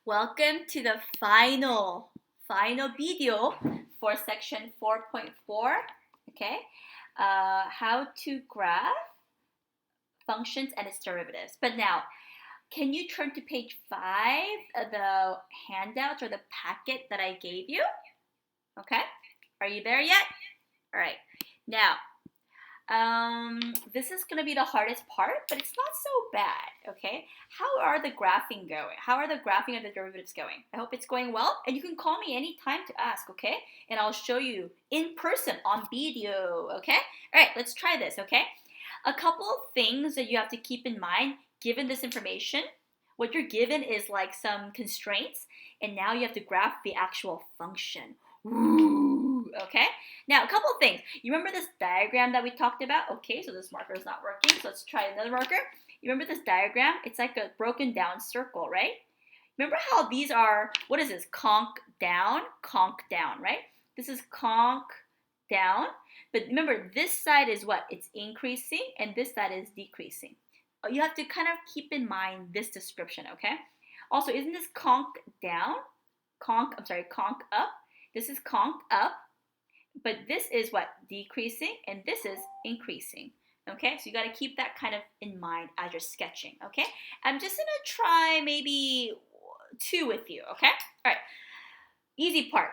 Welcome to the final video for section 4.4. Okay, how to graph functions and its derivatives. But now, can you turn to page 5 of the handout or the packet that I gave you? Okay, are you there yet? All right. Now, this is going to be the hardest part, but it's not so bad, okay? How are the graphing going? How are the graphing of the derivatives going? I hope it's going well, and you can call me anytime to ask, okay? And I'll show you in person on video, okay? All right, let's try this, okay? A couple of things that you have to keep in mind given this information. What you're given is like some constraints, and now you have to graph the actual function. Ooh, okay? Now, a couple of things. You remember this diagram that we talked about? Okay, so this marker is not working, so let's try another marker. You remember this diagram? It's like a broken down circle, right? Remember how these are, what is this? Conk down, right? This is conk down, but remember this side is what? It's increasing, and this side is decreasing. You have to kind of keep in mind this description, okay? Also, isn't this conk down? Conk up. This is conk up, but this is what? Decreasing, and this is increasing. Okay, so you got to keep that kind of in mind as you're sketching, okay? I'm just going to try maybe 2 with you, okay? All right, easy part.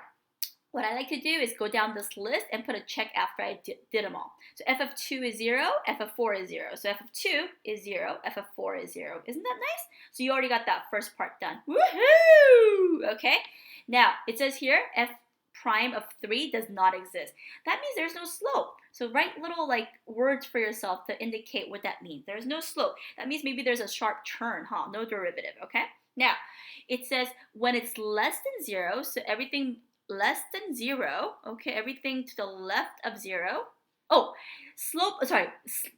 What I like to do is go down this list and put a check after I did them all. So f of 2 is 0, f of 4 is 0. So f of 2 is 0, f of 4 is 0. Isn't that nice? So you already got that first part done. Woohoo! Okay, now it says here f prime of 3 does not exist. That means there's no slope. So write little like words for yourself to indicate what that means. There's no slope. That means maybe there's a sharp turn, huh? No derivative, okay? Now, it says when it's less than 0, so everything less than 0, okay, everything to the left of 0. Oh, slope, sorry,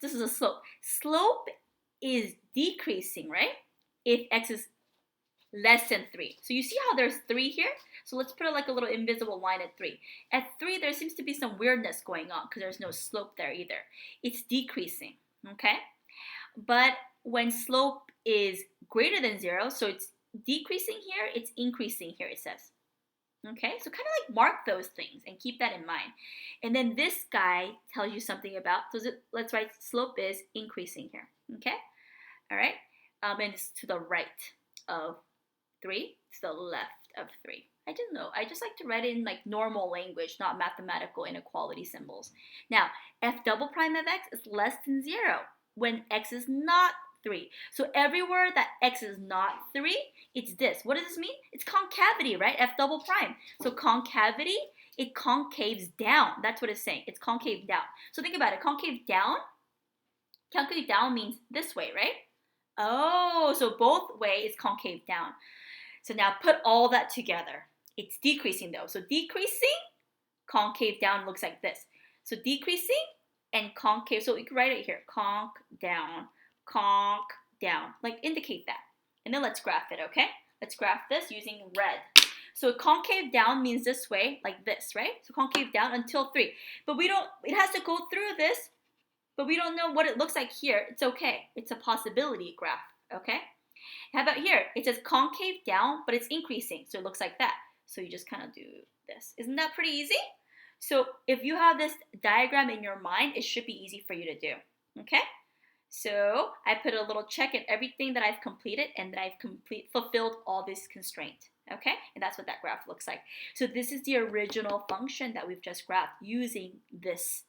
this is a slope. Slope is decreasing, right? If x is less than 3. So you see how there's 3 here? So let's put like a little invisible line at 3. At 3, there seems to be some weirdness going on because there's no slope there either. It's decreasing, okay? But when slope is greater than 0, so it's decreasing here, it's increasing here, it says. Okay, so kind of like mark those things and keep that in mind. And then this guy tells you something about, so let's write slope is increasing here, okay? All right, and it's to the right of 3, to the left of 3. I don't know. I just like to write it in like normal language, not mathematical inequality symbols. Now, f double prime of x is less than 0 when x is not 3. So everywhere that x is not 3, it's this. What does this mean? It's concavity, right? F double prime. So concavity, it concaves down. That's what it's saying. It's concave down. So think about it. Concave down means this way, right? Oh, so both way is concave down. So now put all that together. It's decreasing though. So decreasing, concave down looks like this. So decreasing and concave. So we can write it here. Conk down, like indicate that. And then let's graph it, okay? Let's graph this using red. So concave down means this way, like this, right? So concave down until 3. But it has to go through this, but we don't know what it looks like here. It's okay. It's a possibility graph, okay? How about here? It says concave down, but it's increasing. So it looks like that. So you just kind of do this. Isn't that pretty easy? So if you have this diagram in your mind, it should be easy for you to do, okay? So I put a little check at everything that I've completed and that I've fulfilled all this constraint, okay? And that's what that graph looks like. So this is the original function that we've just graphed using this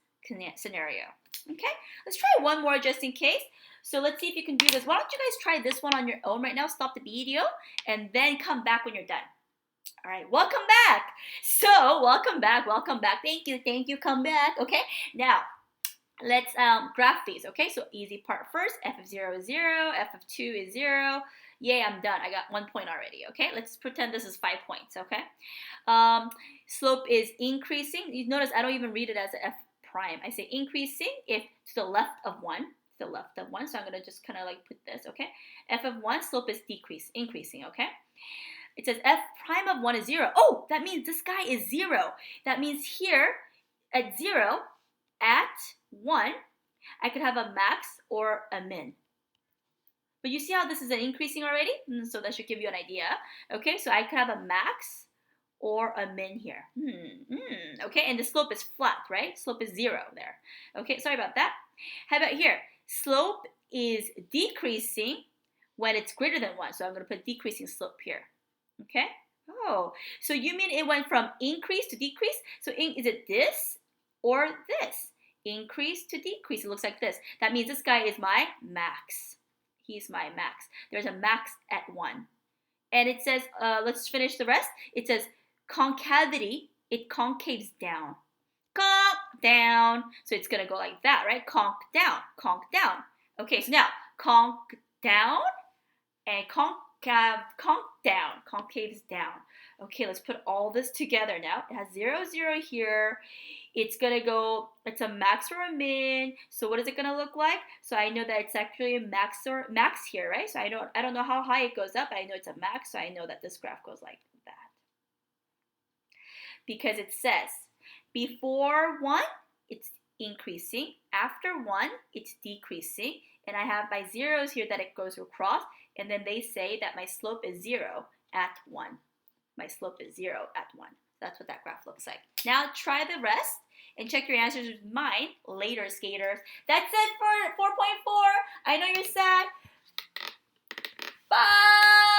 scenario, okay? Let's try one more just in case. So let's see if you can do this. Why don't you guys try this one on your own right now? Stop the video and then come back when you're done. All right, welcome back. So welcome back. Thank you, come back, okay? Now, let's graph these, okay? So easy part first. F of 0 is 0. F of 2 is 0. Yay, I'm done. I got 1 point already, okay? Let's pretend this is 5 points, okay? Slope is increasing. You notice I don't even read it as f prime. I say increasing if to the left of 1. To the left of 1. So I'm going to just kind of like put this, okay? F of 1, slope is increasing, okay? It says f prime of 1 is 0. Oh, that means this guy is 0. That means here at 0, at 1, I could have a max or a min. But you see how this is an increasing already? So that should give you an idea. Okay, so I could have a max or a min here. Okay, and the slope is flat, right? Slope is 0 there. Okay, sorry about that. How about here? Slope is decreasing when it's greater than 1. So I'm going to put decreasing slope here. Okay? Oh, so you mean it went from increase to decrease? So is it this or this? Increase to decrease. It looks like this. That means this guy is my max. He's my max. There's a max at 1. And it says, let's finish the rest. It says concavity, it concaves down. Conk down. So it's going to go like that, right? Conk down, conk down. Okay, so now conk down and conk down, concaves down. Okay, let's put all this together now. It has 0, 0 here. It's going to go, it's a max or a min. So what is it going to look like? So I know that it's actually a max here, right? So I don't know how high it goes up, but I know it's a max, so I know that this graph goes like that. Because it says, before 1, it's increasing. After 1, it's decreasing. And I have my zeros here that it goes across. And then they say that my slope is 0 at 1. My slope is 0 at 1. That's what that graph looks like. Now try the rest and check your answers with mine later, skaters. That's it for 4.4. I know you're sad. Bye!